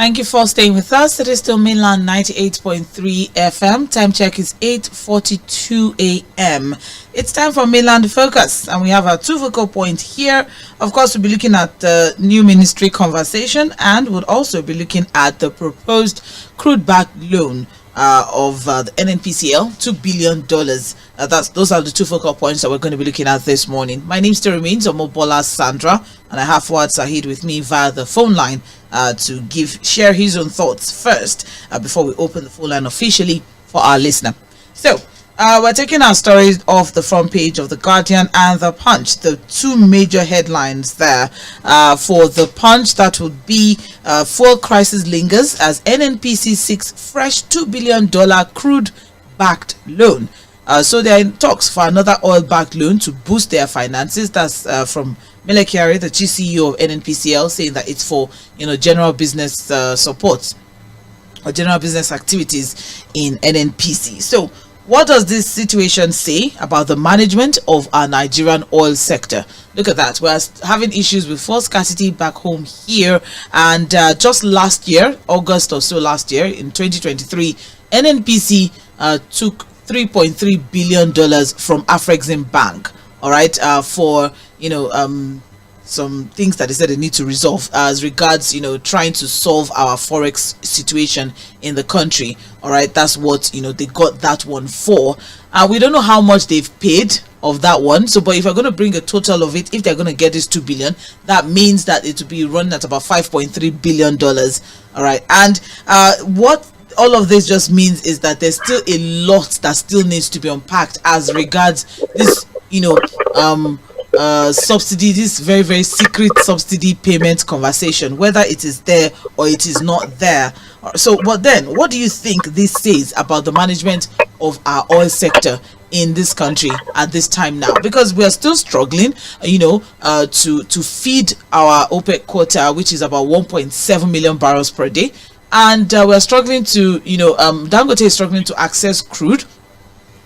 Thank you for staying with us. It is still mainland 98.3 FM. Time check is 8:42 a.m. It's time for Mainland Focus, and we have our two focal points here. Of course, we'll be looking at the new ministry conversation, and we'll also be looking at the proposed crude-backed loan of the NNPCL, $2 billion. Those are the two focal points that we're going to be looking at this morning. My name still remains Omobola Sandra, and I have Fuad Sahid with me via the phone line to share his own thoughts first before we open the phone line officially for our listener. So we're taking our stories off the front page of the Guardian and the Punch. The two major headlines there for the Punch, that would be fuel crisis lingers as NNPC seeks fresh $2 billion crude-backed loan. So they are in talks for another oil-backed loan to boost their finances. That's from 𝐿, the chief CEO of NNPCL, saying that it's for general business support or general business activities in NNPC. So what does this situation say about the management of our Nigerian oil sector? Look at that. We're having issues with fuel scarcity back home here, and just last year, August or so last year, in 2023, NNPC took $3.3 billion from Afrexim Bank, all right, for some things that they said they need to resolve as regards trying to solve our forex situation in the country. All right, that's what they got that one for. We don't know how much they've paid of that one, so but if you're going to bring a total of it, if they're going to get this $2 billion, that means that it will be running at about $5.3 billion. All right, and what all of this just means is that there's still a lot that still needs to be unpacked as regards this subsidy, this very, very secret subsidy payment conversation, whether it is there or it is not there. So but then what do you think this says about the management of our oil sector in this country at this time now? Because we are still struggling to feed our OPEC quota, which is about 1.7 million barrels per day, and we're struggling to Dangote is struggling to access crude,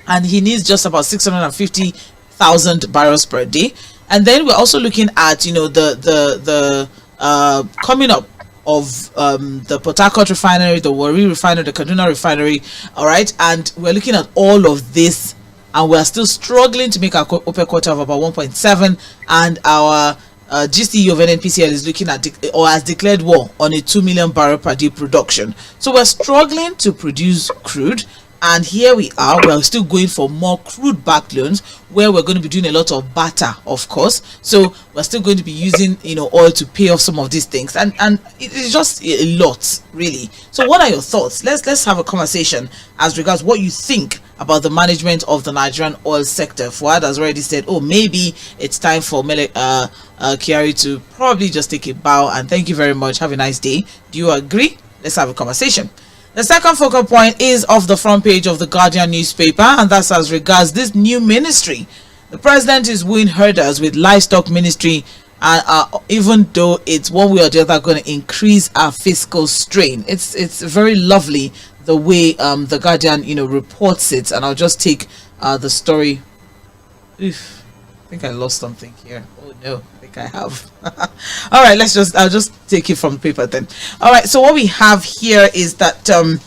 and he needs just about 650,000 barrels per day. And then we're also looking at the coming up of the Port Harcourt refinery, the Warri refinery, the Kaduna refinery. All right, and we're looking at all of this, and we're still struggling to make our OPEC quota of about 1.7, and our GCE of NNPCL is looking at or has declared war on a 2 million barrel per day production. So we're struggling to produce crude, and here we are, we're still going for more crude backed loans, where we're going to be doing a lot of barter, of course. So we're still going to be using oil to pay off some of these things, and it is just a lot, really. So what are your thoughts? Let's have a conversation as regards what you think about the management of the Nigerian oil sector. Fuad has already said, maybe it's time for Kyari to probably just take a bow and thank you very much, have a nice day. Do you agree? Let's have a conversation. The second focal point is off the front page of the Guardian newspaper, and that's as regards this new ministry. The president is wooing herders with livestock ministry, and even though it's one way or the other going to increase our fiscal strain. It's very lovely the way the Guardian reports it, and I'll just take the story. Oof, I think I lost something here. Oh no, I think I have. All right, I'll just take it from the paper then. All right, so what we have here is that the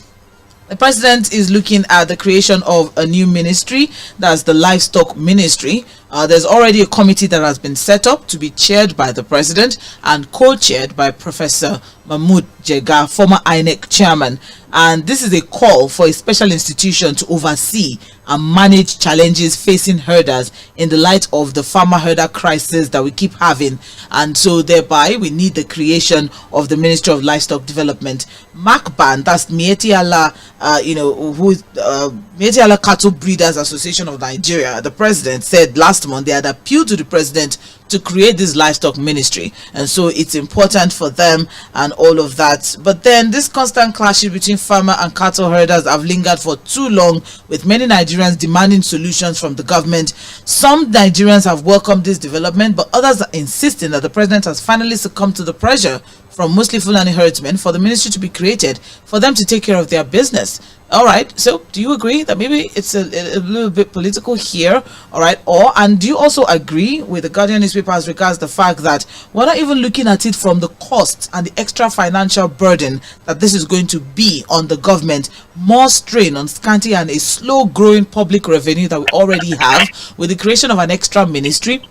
president is looking at the creation of a new ministry, that's the livestock ministry. There's already a committee that has been set up to be chaired by the president and co-chaired by Professor Mahmood Jega, former INEC chairman. And this is a call for a special institution to oversee and manage challenges facing herders in the light of the farmer herder crisis that we keep having. And so thereby we need the creation of the Ministry of Livestock Development. MACBAN, that's Miyetti Allah, Miyetti Allah Cattle Breeders Association of Nigeria, the president said last month they had appealed to the president to create this livestock ministry, and so it's important for them and all of that. But then this constant clashes between farmer and cattle herders have lingered for too long, with many Nigerians demanding solutions from the government. Some Nigerians have welcomed this development, but others are insisting that the president has finally succumbed to the pressure from mostly Fulani herdsmen for the ministry to be created for them to take care of their business. All right, so do you agree that maybe it's a little bit political here? All right, and do you also agree with the Guardian newspaper as regards the fact that we're not even looking at it from the cost and the extra financial burden that this is going to be on the government, more strain on scanty and a slow growing public revenue that we already have with the creation of an extra ministry?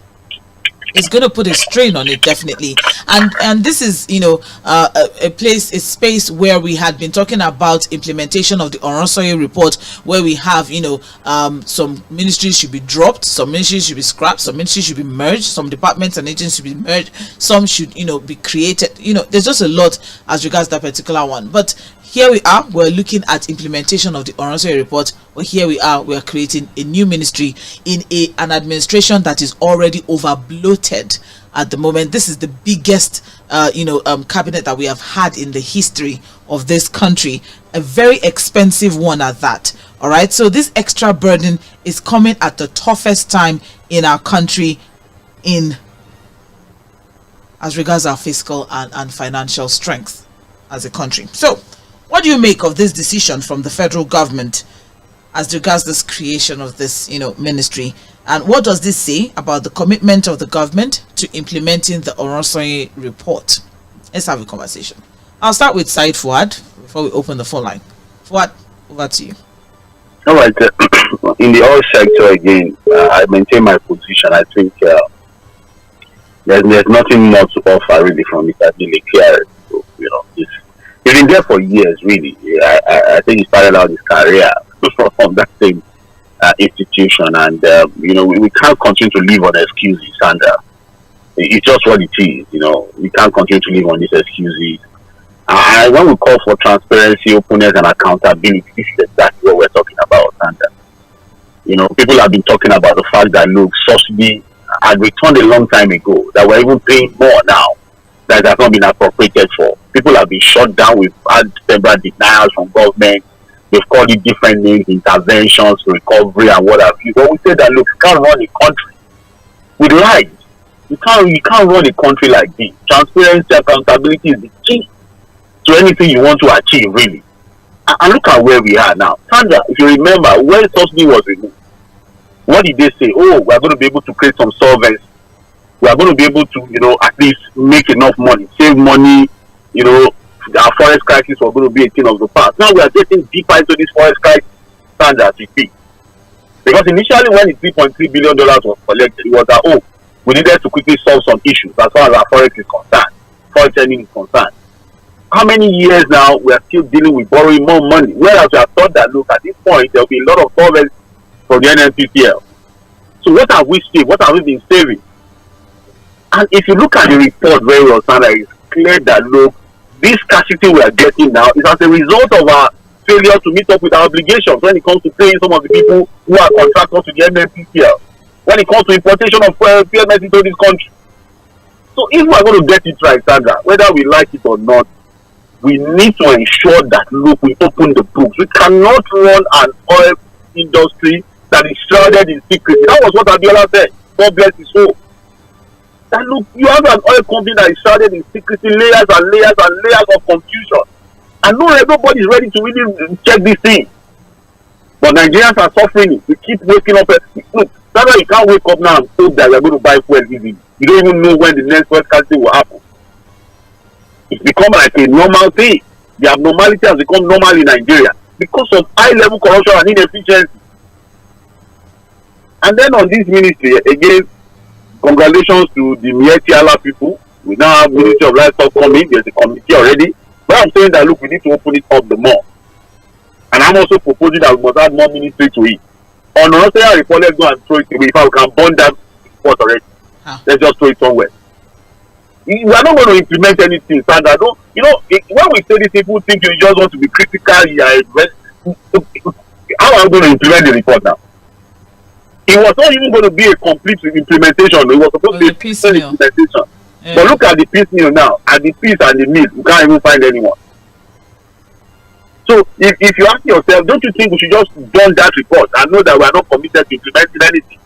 It's going to put a strain on it, definitely. And this is, a space where we had been talking about implementation of the Oronsoye report, where we have, some ministries should be dropped, some ministries should be scrapped, some ministries should be merged, some departments and agencies should be merged, some should, be created. There's just a lot as regards that particular one. But here we are, we're looking at implementation of the Oronsoye report. Well, here we are, we're creating a new ministry in an administration that is already over bloated at the moment. This is the biggest, cabinet that we have had in the history of this country, a very expensive one at that. All right, so this extra burden is coming at the toughest time in our country as regards our fiscal and financial strength as a country. So what do you make of this decision from the federal government as regards this creation of this, ministry? And what does this say about the commitment of the government to implementing the Oronsoye report? Let's have a conversation. I'll start with Said Fuad before we open the phone line. Fuad, over to you. All right. In the oil sector, again, I maintain my position. I think there's nothing more to offer really from it. I really care. So, he's been there for years, really. I think he started out his career from that same institution, and we can't continue to live on excuses, and it's just what it is. We can't continue to live on these excuses. And when we call for transparency, openness, and accountability, this is exactly what we're talking about. And people have been talking about the fact that subsidy had returned a long time ago, that we're even paying more now that has not been appropriated for. People have been shut down. We've had several denials from government. They've called it different names, interventions, recovery, and what have you. But we say that, look, you can't run a country with lies. You can't run a country like this. Transparency, accountability is the key to anything you want to achieve, really. And look at where we are now. Sandra, if you remember, when subsidy was removed, what did they say? Oh, we're going to be able to create some solvency. We are going to be able to, at least make enough money, save money. Our forest crisis was going to be a thing of the past. Now we are getting deeper into this forest crisis standards we speak. Because initially when the $3.3 billion was collected, it was that, we needed to quickly solve some issues as far as our forest is concerned, forest earning is concerned. How many years now we are still dealing with borrowing more money? Whereas we have thought that, look, at this point, there will be a lot of solvency from the NNPC. So what have we saved? What have we been saving? And if you look at the report very well, Sandra, it's clear that, look, this scarcity we are getting now is as a result of our failure to meet up with our obligations when it comes to paying some of the people who are contractors to the NNPC, when it comes to importation of PMS into this country. So if we are going to get it right, Sandra, whether we like it or not, we need to ensure that, look, we open the books. We cannot run an oil industry that is shrouded in secrecy. That was what Abiola said. God bless his soul. That, look, you have an oil company that is shrouded in secrecy, layers and layers and layers of confusion. And nobody is ready to really check this thing. But Nigerians are suffering it. We keep waking up. Look, that's why you can't wake up now and hope that you're going to buy fuel easily. You don't even know when the next fuel scarcity will happen. It's become like a normal thing. The abnormality has become normal in Nigeria because of high-level corruption and inefficiency. And then on this ministry, again, congratulations to the Mietiala people. We now have Ministry of Livestock coming. There's a committee already. But I'm saying that, look, we need to open it up the more. And I'm also proposing that we must add more ministry to it. On Oronsoye report, let's go and throw it away. If I can burn that report already, let's just throw it somewhere. We are not going to implement anything, Sandra. When we say this, people think you just want to be critical. How are we going to implement the report now? It was not even going to be a complete implementation. It was supposed to be a piecemeal implementation. Yeah. But look at the piecemeal now. At the piece and the meal, we can't even find anyone. So if you ask yourself, don't you think we should just done that report and know that we are not committed to implementing anything?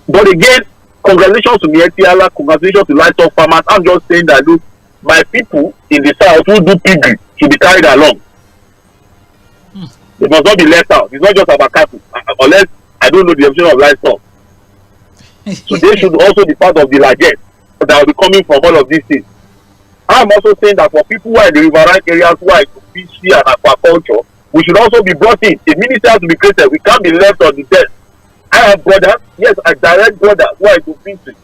But again, congratulations to Mietiala, congratulations to livestock farmers. I'm just saying that, look, my people in the south who do piggery should be carried along. They must not be left out. It's not just about cattle, unless I don't know the option of livestock. So they should also be part of the largesse that will be coming from all of these things. I'm also saying that for people who are in the riverine areas who are into fishery and aquaculture, we should also be brought in. A ministry has to be created. We can't be left on the desk. I have brothers, yes, I direct brothers who are into fishery.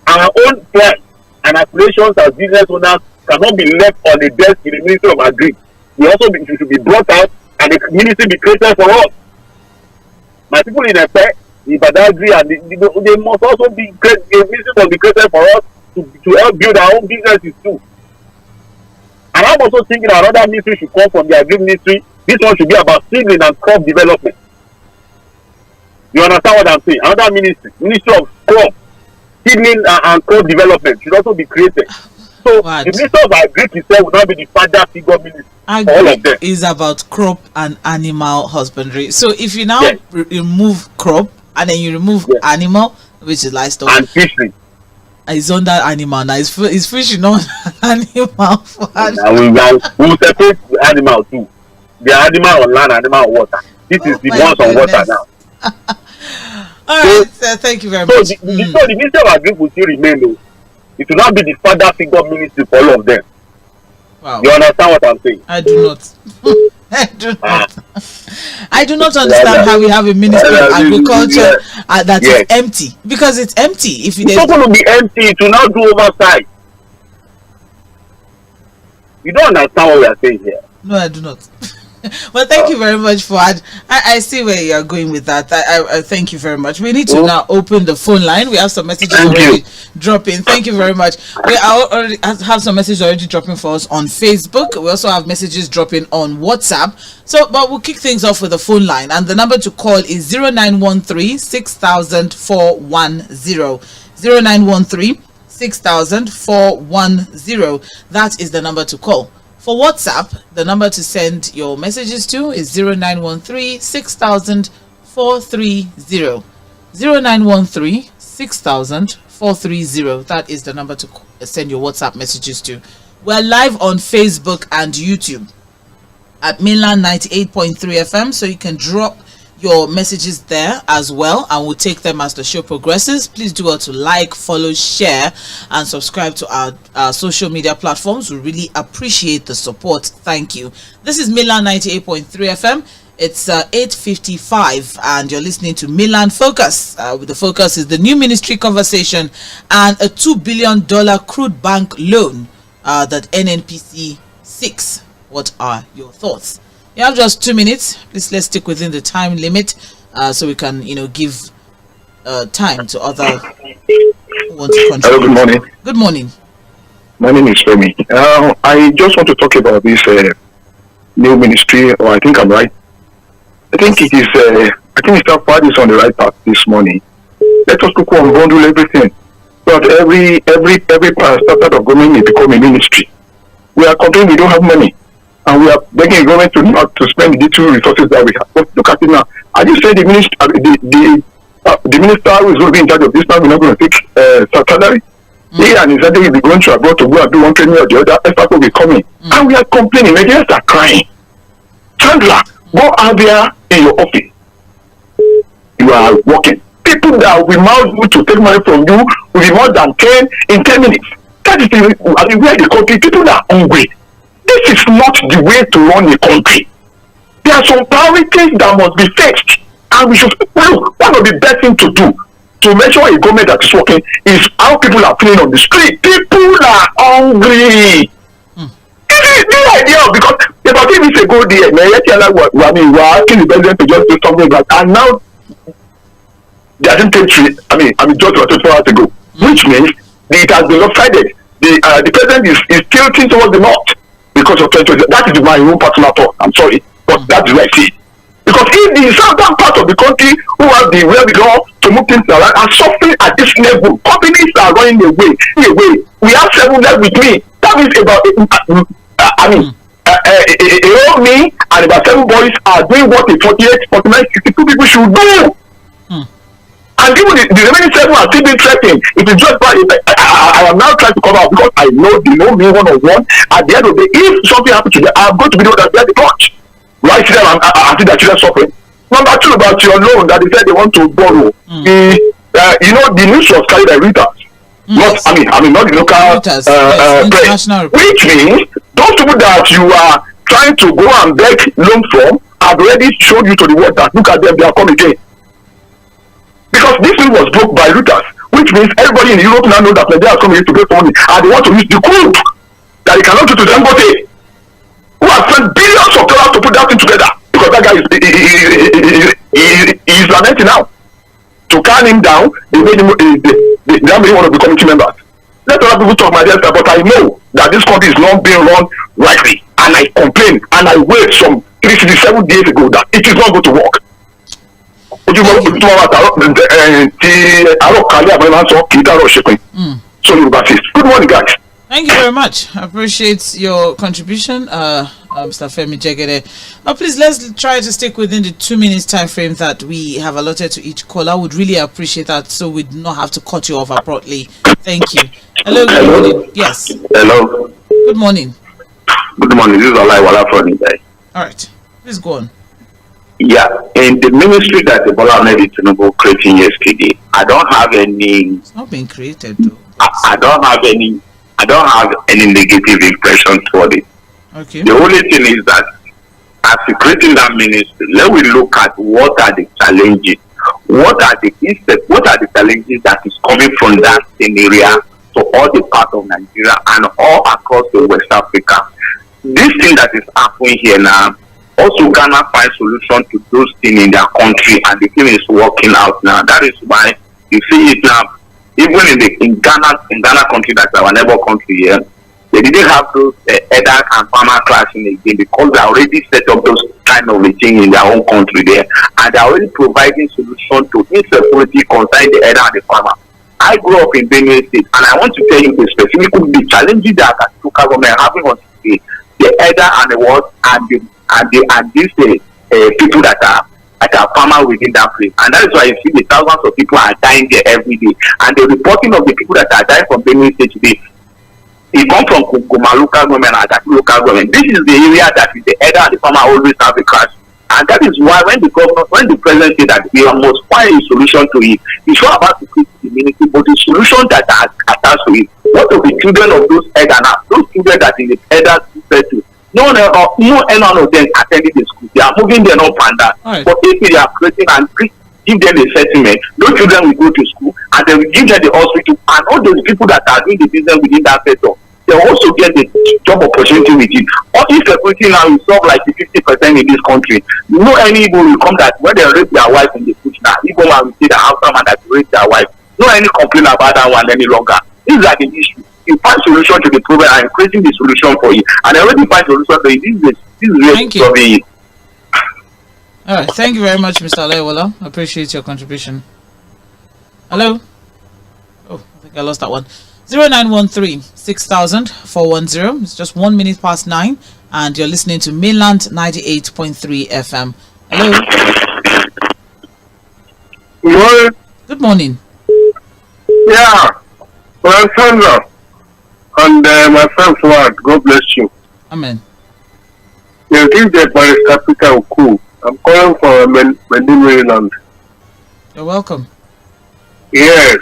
Our own plans and aspirations as business owners cannot be left on the desk in the Ministry of Agri. We also should be brought out and the ministry be created for us. My people in Epe, in Badagry, and they must also be created. The ministry must be created for us to help build our own businesses too. And I'm also thinking another ministry should come from the Agri Ministry. This one should be about seedling and crop development. You understand what I'm saying? Another ministry of crop, seedling and crop development should also be created. So the Minister of Agri itself will not be the father figure ministry. All of them is about crop and animal husbandry. So if you now remove crop and then you remove animal, which is livestock, and fishery, it's under animal now. It's fishing on animal. We will separate the animal too. The animal on land, animal on water. This is the ones on water now. All right, thank you very much. So the Minister of Agri will still remain though. It will not be the father figure ministry for all of them. Wow. You understand what I'm saying? I do not. I do not understand how we have a Ministry of Agriculture that is empty. Because it's empty. If it's not going to be empty, it will not do oversight. You don't understand what we are saying here. No, I do not. Well, thank you very much, Fuad. I see where you are going with that. I thank you very much. We need to now open the phone line. We have some messages already dropping. Thank you very much. We already have some messages already dropping for us on Facebook. We also have messages dropping on WhatsApp. So, but we'll kick things off with the phone line. And the number to call is 0913 6000 410. 0913 6000 410. That is the number to call. For WhatsApp, the number to send your messages to is 0913 6000 430. 0913 6000 430. That is the number to send your WhatsApp messages to. We're live on Facebook and YouTube at Mainland 98.3 FM, so you can drop your messages there as well, and we'll take them as the show progresses. Please do well to like, follow, share, and subscribe to our social media platforms. We really appreciate the support. Thank you. This is Mainland 98.3 FM. It's 8:55, and you're listening to Mainland Focus. The focus is the new ministry conversation and a $2 billion crude bank loan that NNPC seeks. What are your thoughts? You have just 2 minutes. Please, let's stick within the time limit so we can, give time to other who want to contribute. Hello, good morning. Good morning. My name is Femi. I just want to talk about this new ministry, or I think I'm right. I think it is. I think Mr. Fad is on the right path this morning. Let us look and bundle everything. But every startup of government may become a ministry. We are complaining we don't have money. And we are begging the government to not to spend the little resources that we have. But look at it now. Are you saying the minister who is going to be in charge of this now, we're not going to take salary? He and his other will be going to abroad to go and do one training or the other. Effort will be coming. And we are complaining. Nigerians are crying. Chandler, go out there in your office. You are working. People that will be mouth to take money from you will be more than 10 in 10 minutes. That is where the country, people are hungry. This is not the way to run a country. There are some priorities that must be fixed, and we should look. One of the best things to do to make sure a government that is working is how people are feeling on the street. People are hungry. This is the idea, because about 10 weeks ago, we were asking the president to just do something like that, and now they didn't take it. I mean, just 24 hours ago, which means it has been lopsided. The president is tilting towards the north. Because of 2020, that is my own personal thought. I'm sorry, but that's what I see. Because if the southern part of the country who have the wherewithal to move things around are suffering at this level, companies are running away. We have 7 left with me. That means about me and about 7 boys are doing what a 48, 49, 62 people should do. And even the remaining 7 are still being threatened. It is just I am now trying to come out because I know they know me one-on-one. At the end of the day, if something happens to them, I'm going to be the one that bear the brunt. Right there, I see that children suffering. Number 2, about your loan that they said they want to borrow. The news was carried by Reuters. Not, I mean, not the local Reuters, yes, press. Which means those people that you are trying to go and beg loan from have already showed you to the world that look at them, they are coming again. Because this thing was broke by Reuters, which means everybody in Europe now knows that Nigeria is coming to pay for money, and they want to use the crude that they cannot do to Dangote, who has spent billions of dollars to put that thing together. Because that guy is lamenting now. To calm him down, they made him one of the committee members. Let other people talk my dear, but I know that this country is not being run rightly, and I complain and I wait some 367 days ago that it is not going to work. Good morning, guys. Thank you very much. I appreciate your contribution, Mr. Femi Jegede. Please, let's try to stick within the 2 minutes time frame that we have allotted to each caller. I would really appreciate that, so we do not have to cut you off abruptly. Thank you. Hello, good morning. Yes. Hello. Good morning. Good morning. This is 𝐼 Fᴏᴜ. All right. Please go on. Yeah, in the ministry that the Bola TINUBU created yesterday, I don't have any. It's not being created though. I don't have any negative impression toward it. Okay. The only thing is that as we creating that ministry, let we look at what are the challenges, what are the challenges that is coming from that same area to all the parts of Nigeria and all across the West Africa. This thing that is happening here now. Also, Ghana find solution to those things in their country, and the thing is working out now. That is why you see it now. Even in Ghana country, that's our neighbor country here, they didn't have those elder and farmer clashing again because they already set up those kind of a thing in their own country there, and they are already providing solution to insecurity concerning the elder and the farmer. I grew up in Benue State, and I want to tell you specifically the challenges that the local government having on today, the elder and the what and these people that are farmers within that place, and that is why you see the thousands of people are dying there every day. And the reporting of the people that are dying from Benue State today, it comes from Goma local government and Agati local government. This is the area that is the elder and the farmer always have a crash, and that is why when the president said that we must find a solution to it, it's not about the community, but the solution that are attached to it. What of the children of those elder now? Those children that in the elder refer to. No one of them attending the school. They are moving them up and down. Right. But if they are creating and give them a settlement, those children will go to school and they will give them the hospital, and all those people that are doing the business within that sector, they also get the job opportunity with it. All insecurity now is solved like 50% in this country. No any Igbo will come that when they rape their wife in the bush now, Igbo man will say the house man that rape their wife. No any complain about that one any longer. These are the issues. You find solution to the problem and creating the solution for you. And I already find solution to it. This is really solving it. All right. Thank you very much, Mr. Alaiwola. I appreciate your contribution. Hello? Oh, I think I lost that one. 0913 6000 410. It's just 1 minute past 9, and you're listening to Mainland 98.3 FM. Hello? Hello? Good morning. Yeah. Well, Sandra. And my friend Fuad, God bless you. Amen. You think that Barrister Africa cool. I'm calling for Maryland. You're welcome. Yes.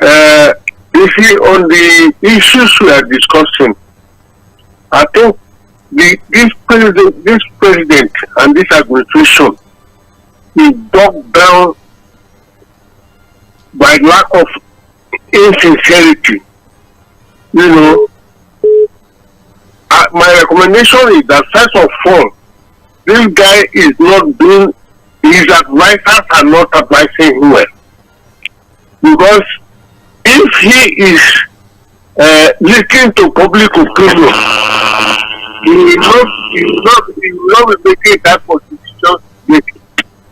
You see, on the issues we are discussing, I think this president and this administration is bogged down by lack of insincerity. You know, my recommendation is that first of all, this guy is not doing, his advisors are not advising him well. Because if he is listening to public opinion, he will not be making that position.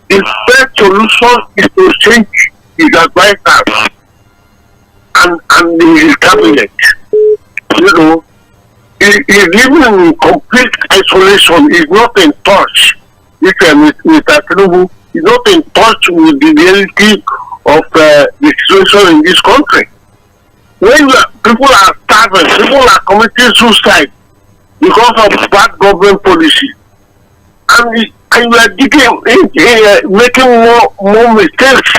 The best solution is to change his advisors and his cabinet. You know, he is living in complete isolation. He is not in touch with Mr. TINUBU is not in touch with the reality of the situation in this country. When people are starving, people are committing suicide because of bad government policy, and you are digging, making more mistakes.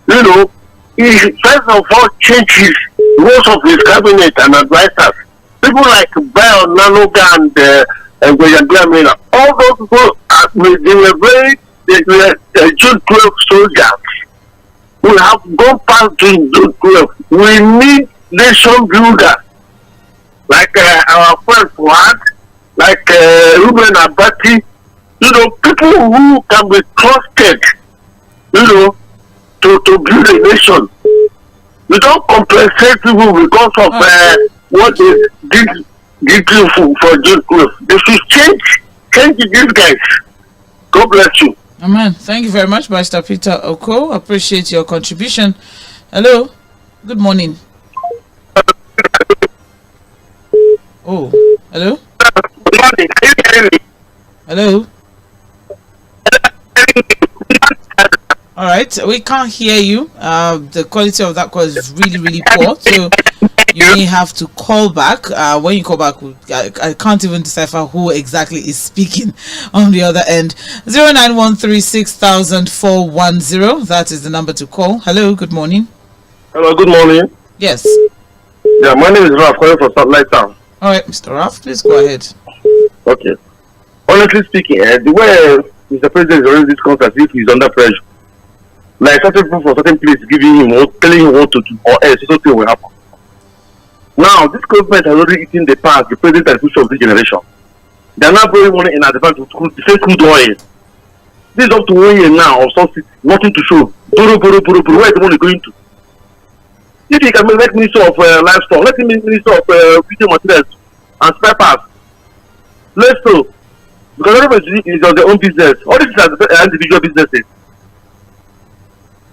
You know, he first of all changes most of his cabinet and advisors. People like Bayo, Nanoga, and Gwajagamina, all those people, they were June 12 soldiers who have gone past June 12. We need nation builders like our friend Fuad, like Ruben Abati, you know, people who can be trusted, you know, to build a nation. We don't compensate people because of what they did for June 12. They should change these guys. God bless you. Amen. Thank you very much, Mr. Peter Oko. Appreciate your contribution. Hello. Good morning. Oh, hello. Good morning. Can you hear me? Hello. All right, we can't hear you. The quality of that call is really, really poor. So you may have to call back. When you call back, I can't even decipher who exactly is speaking on the other end. 091360410. That is the number to call. Hello, good morning. Hello, good morning. Yes. Yeah, my name is Ralph, calling from Satellite Town. All right, Mr. Ralph, please go ahead. Okay. Honestly speaking, the way Mr. President is running this conference, if he's under pressure, like certain people from certain place giving him or telling him what to do, or else something will happen. Now, this government has already eaten the past, the present and future of this generation. They are now borrowing money in advance to defend crude oil. This is up to 1 year now of subsidy, nothing to show. Borrow. Where is the money going to? If he can make Minister of Livestock, let him make Minister of Building Materials and spare parts. Let's go. Because everybody is on their own business. All this is individual businesses.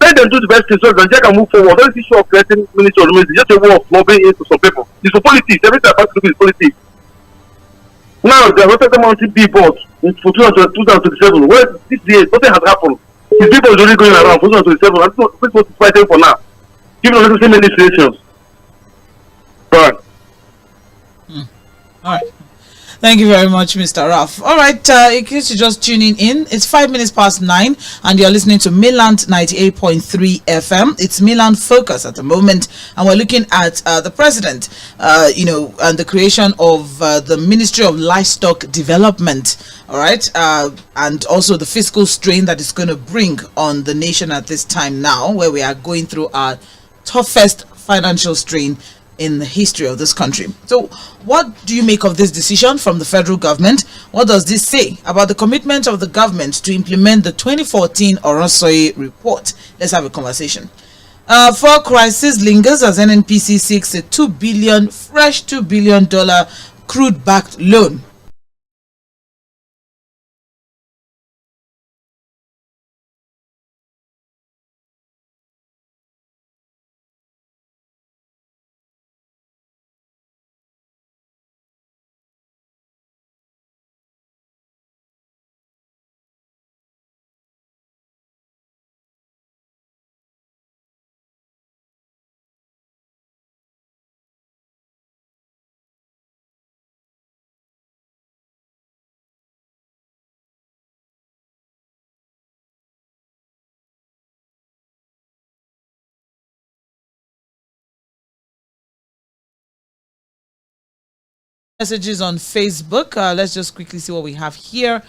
Let them do the best thing so that they can move forward. Don't issue of creating Minister of Ministry, just a war of mobbing into some people. It's for politics. Everything about to do is politics. Now, they have not taken mountain billboard for 2027. Where this year, nothing has happened. His people is only going around for 2027. I'm not supposed to fight them for now. Give them the same administrations. But all right. Thank you very much, Mr. Ralph. All right, in case you're just tuning in, it's 5 minutes past 9, and you're listening to Mainland 98.3 FM. It's Mainland Focus at the moment, and we're looking at the president, and the creation of the Ministry of Livestock Development. All right, and also the fiscal strain that is going to bring on the nation at this time now, where we are going through our toughest financial strain in the history of this country. So what do you make of this decision from the federal government? What does this say about the commitment of the government to implement the 2014 Orosanye report? Let's have a conversation. For crisis lingers as NNPC seeks a $2 billion crude-backed loan. Messages on Facebook. Let's just quickly see what we have here.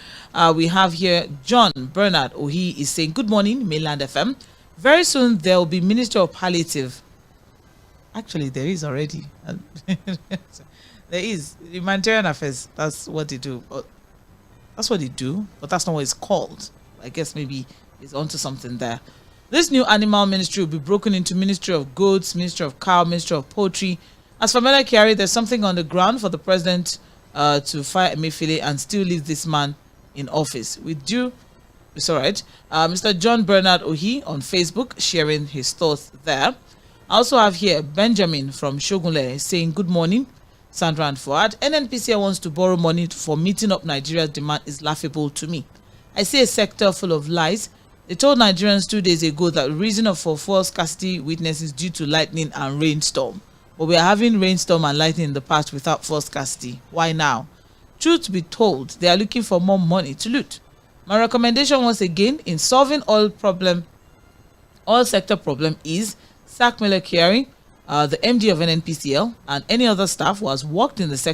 We have here John Bernard Ohi is saying, good morning, Mainland FM. Very soon there will be Minister of Palliative. Actually, there is already. There is. Humanitarian Affairs. That's what they do. That's what they do, but that's not what it's called. I guess maybe it's onto something there. This new animal ministry will be broken into Ministry of Goods, Ministry of Cow, Ministry of Poultry. As for Melakiari, there's something on the ground for the president to fire Emefiele and still leave this man in office. With due, it's all right. Mr. John Bernard Ohi on Facebook sharing his thoughts there. I also have here Benjamin from Shogunle saying, good morning, Sandra and Fuad. NNPC wants to borrow money for meeting up Nigeria's demand is laughable to me. I see a sector full of lies They told Nigerians 2 days ago that the reason for fuel scarcity weakness is due to lightning and rainstorm. But we are having rainstorm and lightning in the past without fuel scarcity. Why now? Truth be told, they are looking for more money to loot. My recommendation once again in solving all sector problem is sack Mele Kyari, the MD of NNPCL, and any other staff who has worked in the sector